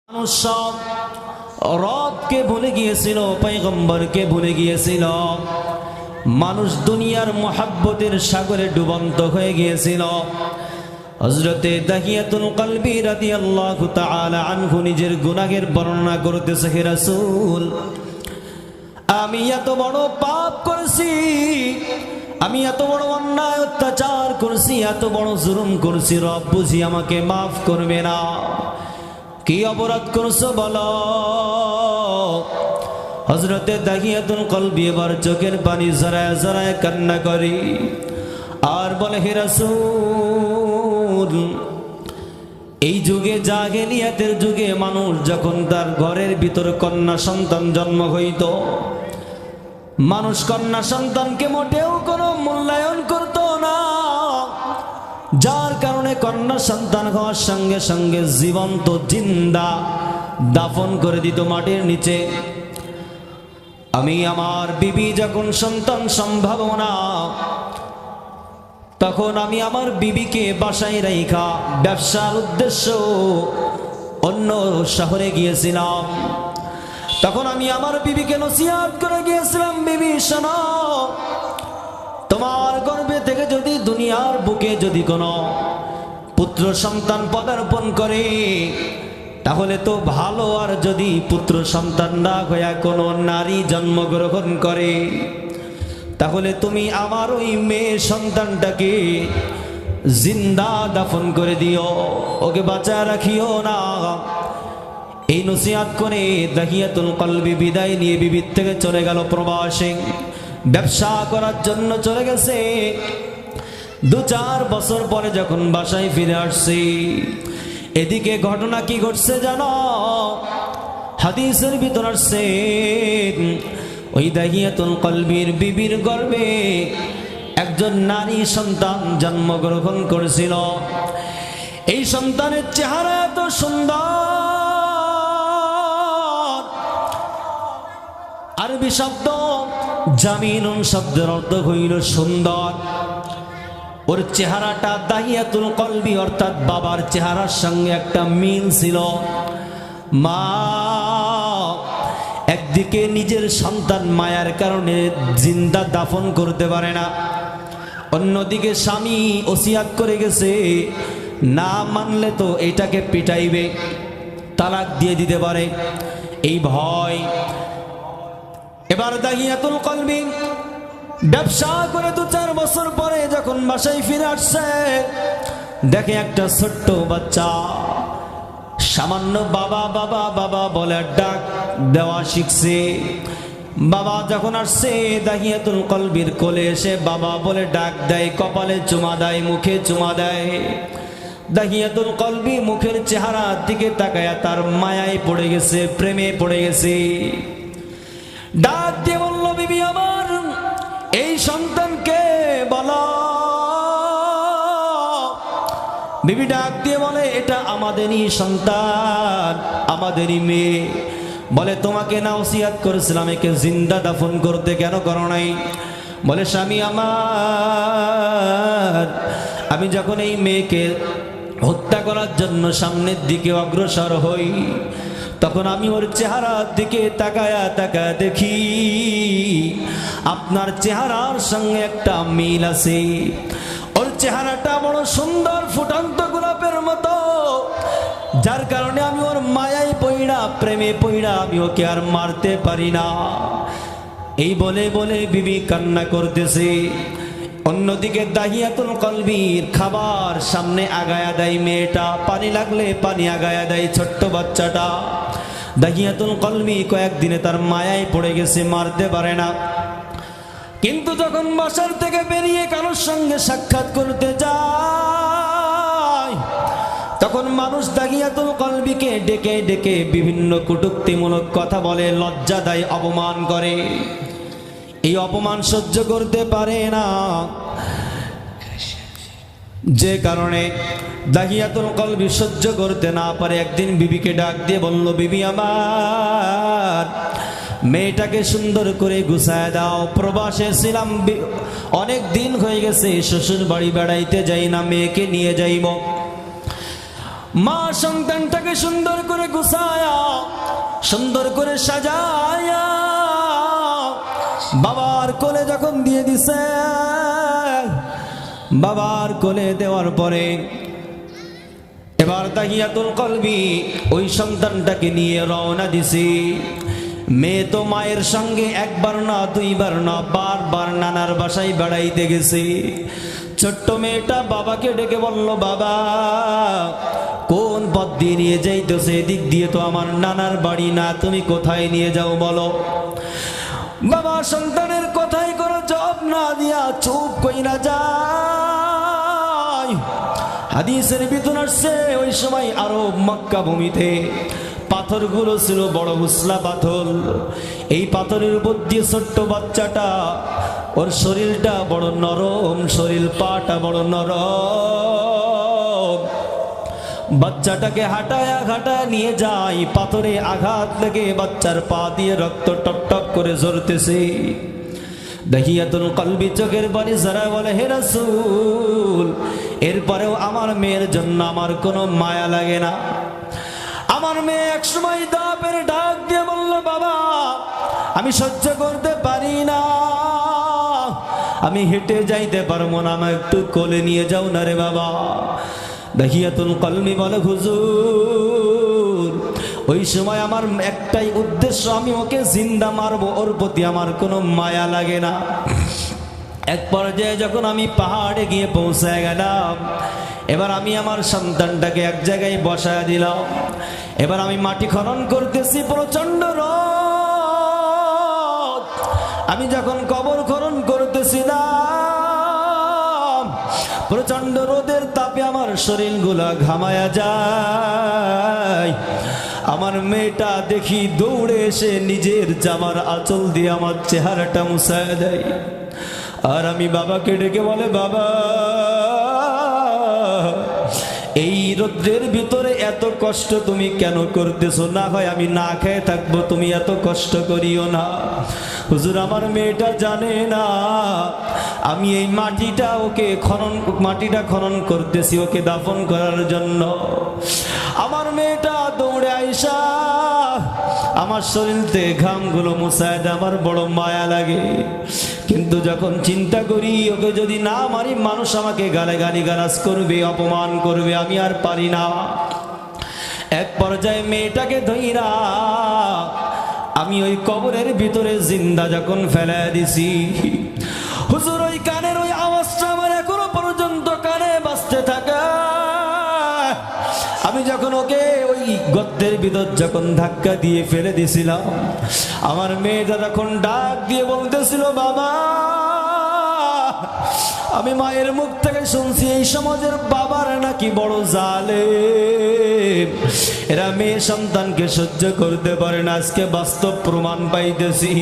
মানুষ সব রবকে ভুলে গিয়েছিল, পয়গম্বরকে ভুলে গিয়েছিল। মানুষ দুনিয়ার মুহাব্বতের সাগরে ডুবন্ত হয়ে গিয়েছিল। হযরতে দাহিয়াতুল কলবি রাদিয়াল্লাহু তাআলা আনহু নিজের গুনাহের বর্ণনা করতেছে, হে রাসূল, আমি এত বড় পাপ করেছি, আমি এত বড় অন্যায় অত্যাচার করেছি, এত বড় জুলুম করেছি, রব বুঝি আমাকে মাফ করবে না? কি অপরাধ করছো বলো? হযরতে দাহিয়াতুল কলবি এবার চোখের পানি জড়ায় জড়ায় কান্না করি আর বলে, হে রাসূল, এই যুগে জাহেলিয়াতের যুগে মানুষ যখন তার ঘরের ভিতর কন্যা সন্তান জন্ম হইত, মানুষ কন্যা সন্তানকে মোটেও কোনো মূল্যায়ন করত না, যার কারণে কন্যা সন্তান হওয়ার সঙ্গে সঙ্গে জীবন্ত জিন্দা দাফন করে দিত মাটির নিচে। আমি আমার বিবি যখন সন্তান সম্ভব না, তখন আমি আমার বিবিকে বাসায় রাইখা ব্যবসার উদ্দেশ্য অন্য শহরে গিয়েছিলাম। তখন আমি আমার বিবিকে নসিহত করে গিয়েছিলাম, বিবি শোনো, তোমার গর্ভে থেকে যদি দুনিয়ার বুকে যদি কোনো পুত্র সন্তান পদার্পণ করে তাহলে তো ভালো, আর যদি পুত্র সন্তান না হয়ে কোনো নারী জন্মগ্রহণ করে তাহলে তুমি আমার ওই মেয়ে সন্তানটাকে জিন্দা দাফন করে দিও, ওকে বাঁচা রাখিও না। এই নসিহত করে দাহিয়াতুল কলবি বিদায় নিয়ে বিবির থেকে চলে গেল প্রবাসে, ব্যবসা করার জন্য চলে গেছে। 2-4 বছর পরে যখন বাসায় ফিরে আসছি, এদিকে ঘটনা কি ঘটছে জানো? হাদিসের ভিতর আসছে, ওই দাহিয়াতুল কলবির বিবির গর্ভে একজন নারী সন্তান জন্মগ্রহণ করেছিল। এই সন্তানের চেহারা এত সুন্দর, আরবি শব্দ জামিনুন শব্দের অর্থ হইল সুন্দর। ওর চেহারাটা দাহিয়াতুল কলবি অর্থাৎ বাবার চেহারার সঙ্গে একটা মিল ছিল। মা একদিকে নিজের সন্তান মায়ার কারণে জিন্দা দাফন করতে পারে না, অন্যদিকে স্বামী ওসিয়াত করে গেছে, না মানলে তো এটাকে পিটাইবে, তালাক দিয়ে দিতে পারে, এই ভয়। এবার দাহিয়াতুল কলবি ব্যবসা করে 2-4 বছর পরে যখন বাসায় ফিরে আসছে, দেখে একটা ছোট্ট বাচ্চা সামান্য বাবা বাবা বাবা বলে ডাক দেওয়া শিখছে। বাবা যখন আসছে, দাহিয়াতুল কলবির কোলে এসে বাবা বলে ডাক দেয়, কপালে চুমা দেয়, মুখে চুমা দেয়। দাহিয়াতুল কলবি মুখের চেহারার দিকে তাকায়া তার মায়ায় পড়ে গেছে, প্রেমে পড়ে গেছে। ডাক দিয়ে বলল, বিবি আমার, এই সন্তানকে বলো। বিবি ডাক দিয়ে বলে, এটা আমাদেরই সন্তান, আমাদেরই মেয়ে। বলে, তোমাকে না ওসিয়াত করেছিলাম একে জিন্দা দাফন করতে, কেন করো নাই? বলে, স্বামী আমার, আমি যখন এই মেয়েকে হত্যা করার জন্য সামনের দিকে অগ্রসর হই, তখন আমি ওর চেহারার দিকে তাকায়া তাকায়া দেখি আপনার চেহারার সঙ্গে একটা মিল আছে। ওর চেহারাটা বড় সুন্দর, ফুটন্ত গোলাপের মতো, যার কারণে আমি ওর মায়ায় পইড়া, প্রেমে পইড়া আমি ওকে আর মারতে পারি না। এই বলে বলে বিবি কান্না করতেছে। অন্যদিকে দাহিয়াতুল কলবির খাবার সামনে আগায়া দেয় মেয়েটা, পানি লাগলে পানি আগায়া দেয় ছোট্ট বাচ্চাটা। দাহিয়াতুল কলবি কয়েকদিনে তার মায়ায় পড়ে গেছে, মারতে পারে না। কিন্তু যখন বাসার থেকে বেরিয়ে কারোর সঙ্গে সাক্ষাৎ করতে যায়, তখন মানুষ দাহিয়াতুল কলবিকে ডেকে ডেকে বিভিন্ন কটূক্তিমূলক কথা বলে, লজ্জা দেয়, অপমান করে। এই অপমান সহ্য করতে পারে না, যে কারণে দাহিয়াতুল কলবি সহ্য করতে না পারে একদিন বিবিকে ডাক দিয়ে বলল, বিবি আমার, মেয়েটাকে সুন্দর করে গুছায় দাও। প্রবাসে ছিলাম, অনেক দিন হয়ে গেছে, শ্বশুর বাড়ি বেড়াইতে যাই না, মেয়েকে নিয়ে যাইব। মা সন্তানটাকে সুন্দর করে গুছায় সুন্দর করে সাজায়া বাবার কোলে যখন দিয়ে দিছে, বাবার কোলে দেওয়ার পরে এবার তাহিয়াতুল কলবি ওই সন্তানটাকে নিয়ে রওনা দিছি। মেয়ে তো মায়ের সঙ্গে একবার না দুইবার না বারবার নানার বাসায় বেড়াইতে গেছে। ছোট্ট মেয়েটা বাবাকে ডেকে বলল, বাবা কোন পথ দিয়ে নিয়ে যাইতেছে? এদিক দিয়ে তো আমার নানার বাড়ি না, তুমি কোথায় নিয়ে যাও বলো। বাবা সন্তানের কথাই কোনো জবাব না দিয়া চুপ কইরা যায়। হাদিসের ভিতর আসছে ওই সময় আরব মক্কা ভূমিতে পাথরগুলো ছিল বড় হুসলা পাথর। এই পাথরের উপর দিয়ে ছোট্ট বাচ্চাটা, ওর শরীরটা বড় নরম, শরীর পাটা বড় নরম। বাচ্চাটাকে হাঁটায়া ঘাটায় নিয়ে যায়, পাথরে আঘাত লেগে বাচ্চার পা দিয়ে রক্ত টপ টপ করে ঝরতেছে। দাহিয়াতুল কলবি চোখের পানি যারা বলে, হে রাসূল, এরপরেও আমার মেয়ের জন্য আমার কোনো মায়া লাগে না। আমার মেয়ে একসময় দাপের ডাক দিয়ে বলল, বাবা আমি সহ্য করতে পারি না, আমি হেঁটে যাইতে পারবো না, আমাকে একটু কোলে নিয়ে যাও না রে বাবা। দাহিয়াতুল কলবি বলে, হুজুর ওই সময় আমার একটাই উদ্দেশ্য, আমি ওকে জিন্দা মারবো, ওর প্রতি আমার কোনো মায়া লাগে না। এক পর্যায়ে যখন আমি পাহাড়ে গিয়ে পৌঁছায় গেলাম, এবার আমি আমার সন্তানটাকে এক জায়গায় বসায় দিলাম। এবার আমি মাটি খনন করতেছি, প্রচন্ড রোদ। আমি যখন কবর খনন করতেছিলাম, প্রচন্ড রোদের তাপে আমার শরীরগুলা ঘামায়া যায়। আমার মেয়েটা দেখি দৌড়ে এসে নিজের জামার আঁচল দিয়ে আমার চেহারাটা মুছায়া দেয়। আর আমি বাবাকে ডেকে বলে, বাবা এই রৌদ্রের ভিতরে এত কষ্ট তুমি কেন করতেছো? না হয় আমি না খেয়ে থাকবো, তুমি এত কষ্ট করিও না। হুজুর আমার মেয়েটা জানে না আমি এই মাটিটা খনন করতেছি ওকে দাফন করার জন্য। আমার মেয়েটা দৌড়ে আইসা আমার শরীরতে ঘামগুলো মুছায় দেয়, আমার বড় মায়া লাগে। কিন্তু যখন চিন্তা করি ওকে যদি না মারি মানুষ আমাকে গালাগালি গালাজ করবে, অপমান করবে, আমি আর পারি না। এক পর্যায়ে মেয়েটাকে ধইরা আমি ওই কবরের ভিতরে জিন্দা যখন ফেলায় দিছি, হুজুর ওই কানের ওই আওয়াজটা আমার এখনো পর্যন্ত কানে বাজতে থাকে। আমি যখন ওকে ওই গর্তের ভিতর যখন ধাক্কা দিয়ে ফেলে দিছিলাম, আমার মেয়েটা তখন ডাক দিয়ে বলতেছিল, বাবা আমি মায়ের মুখ থেকে শুনছি এই সমাজের বাবার নাকি বড় জালেম, এরা মেয়ে সন্তানকে সহ্য করতে পারে না। আজকে বাস্তব প্রমাণ পাইতেছি।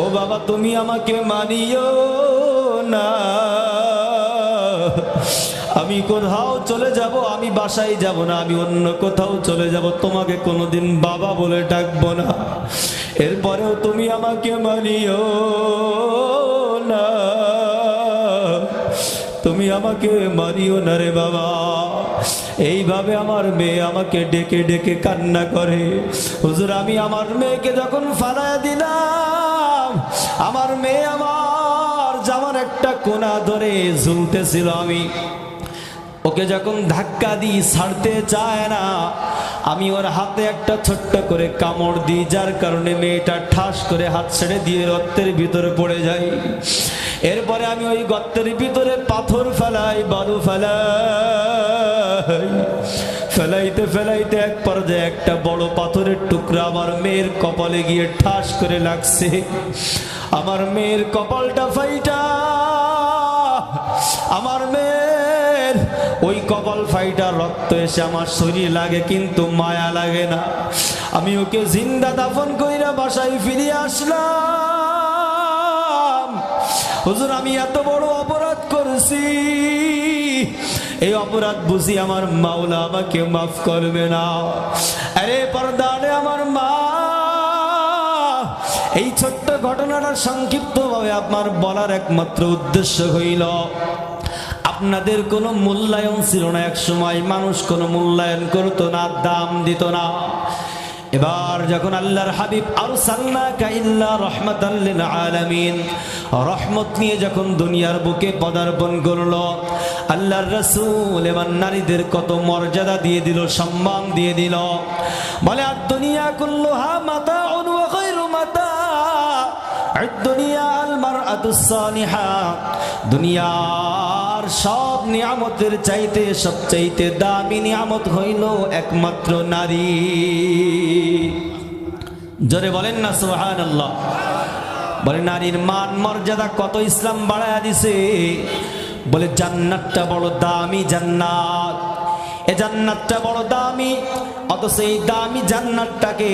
ও বাবা তুমি আমাকে মানিও না, আমি কোথাও চলে যাব, আমি বাসায় যাব না, আমি অন্য কোথাও চলে যাব, তোমাকে কোনোদিন বাবা বলে ডাকবো না। এরপরেও তুমি আমাকে মানিও না, তুমি আমাকে মানিও না রে বাবা। এইভাবে আমার মেয়ে আমাকে ডেকে ডেকে কান্না করে। হুজুর আমি আমার মেয়েকে যখন ফালায়া দিলাম, আমার মেয়ে আমার জামার একটা কোনা ধরে ঝুলতেছিল, আমি ওকে যখন ধাক্কা দিই ছাড়তে চায় না, আমি ওর হাতে একটা ছোট্ট করে কামড় দিই, যার কারণে মেয়েটা ঠাস করে হাত ছেড়ে দিয়ে গর্তের ভিতরে পড়ে যায়। এরপরে আমি ওই গর্তের ভিতরে পাথর ফেলাই, বালু ফেলাই, ফেলাইতে ফেলাইতে এক পর্যায়ে একটা বড় পাথরের টুকরা আমার মেয়ের কপালে গিয়ে ঠাস করে লাগছে। আমার মেয়ের কপালটা ফাইটা, আমার মেয়ের ওই কপাল ফাইটা রক্ত এসে আমার শরীর লাগে, কিন্তু মায়া লাগে না। আমি ওকে জিন্দা দাফন কইরা বাসায় ফিরে আসলাম। হুজুর আমি এত বড় অপরাধ করেছি, এই অপরাধ বুঝি আমার মাওলা আমাকে মাফ করবে না। আরে পর্দারে আমার মা, এই ছোট্ট ঘটনাটা সংক্ষিপ্তভাবে আপনার বলার একমাত্র উদ্দেশ্য হইল, আপনাদের কোনো মূল্যায়ন ছিল না। এক সময় মানুষ কোনো মূল্যায়ন করতো না, দাম দিত না। এবার যখন আল্লাহর হাবিব আরসালনাকা ইল্লা রাহমাতাল লিল আলামিন রহমত নিয়ে যখন দুনিয়ার বুকে পদার্পণ করলো, আল্লাহর রাসূল এবার নারীদের কত মর্যাদা দিয়ে দিল, সম্মান দিয়ে দিল। বলে আর দুনিয়া কুল্লুহা মাতাউন ওয়া খায়রু মাতা দুনিয়া আল মারআতুস সালিহা, দুনিয়ার সব নিয়ামতের চাইতে সবচাইতে দামি নিয়ামত হইল একমাত্র নারী। জোরে বলেন না সুবহানাল্লাহ। বলে নারীর মান মর্যাদা কত ইসলাম বাড়ায়া দিছে। বলে জান্নাতটা বড় দামি জান্নাত, এ জান্নাতটা বড় দামি, অথচ এই দামি জান্নাতটাকে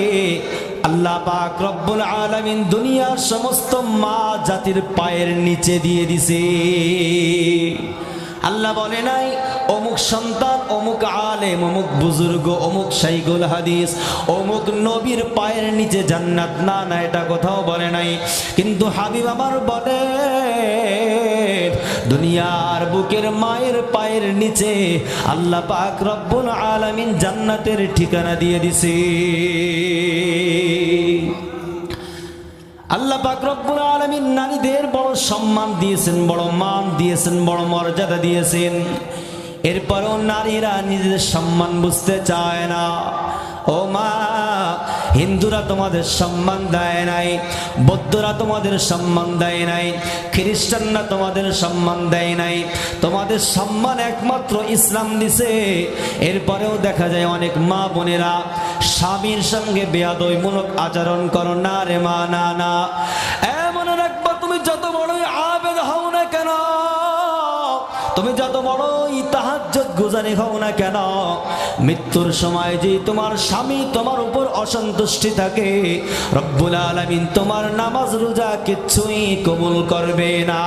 আল্লাহ পাক রব্বুল আলামিন দুনিয়ার সমস্ত মা জাতির পায়ের নিচে দিয়ে দিছে। আল্লাহ বলে নাই অমুক সন্তান, অমুক আলেম, অমুক বুজুর্গ, অমুক শাইখুল হাদিস, অমুক নবীর পায়ের নিচে জান্নাত, না না, এটা কোথাও বলে নাই। কিন্তু হাবিব আমার বলে দুনিয়ার বুকের মায়ের পায়ের নিচে আল্লাহ পাক রব্বুল আলামিন জান্নাতের ঠিকানা দিয়ে দিছে। আল্লাহ পাক রব্বুল আলামিন নারীদের বড় সম্মান দিয়েছেন, বড় মান দিয়েছেন, বড় মর্যাদা দিয়েছেন। এরপরও নারীরা নিজেদের সম্মান বুঝতে চায় না। ও মা, হিন্দুরা তোমাদের সম্মান দেয় নাই, বৌদ্ধরা তোমাদের সম্মান দেয় নাই, খ্রিস্টানরা তোমাদের সম্মান দেয় নাই, তোমাদের সম্মান একমাত্র ইসলাম দিছে। এরপরেও দেখা যায় অনেক মা বোনেরা স্বামীর সঙ্গে বেয়াদবিমূলক আচরণ করো। না রে মা, না না। এমন রাখবা, তুমি যত বড়ই আবেদ হও না কেন, তুমি যত বড়ই তাহাজ্জুদ গুজারি হও না কেন, মৃত্যুর সময় যে তোমার স্বামী তোমার উপর অসন্তুষ্টি থাকে, রব্বুল আলামিন তোমার নামাজ রোজা কিচ্ছুই কবুল করবে না।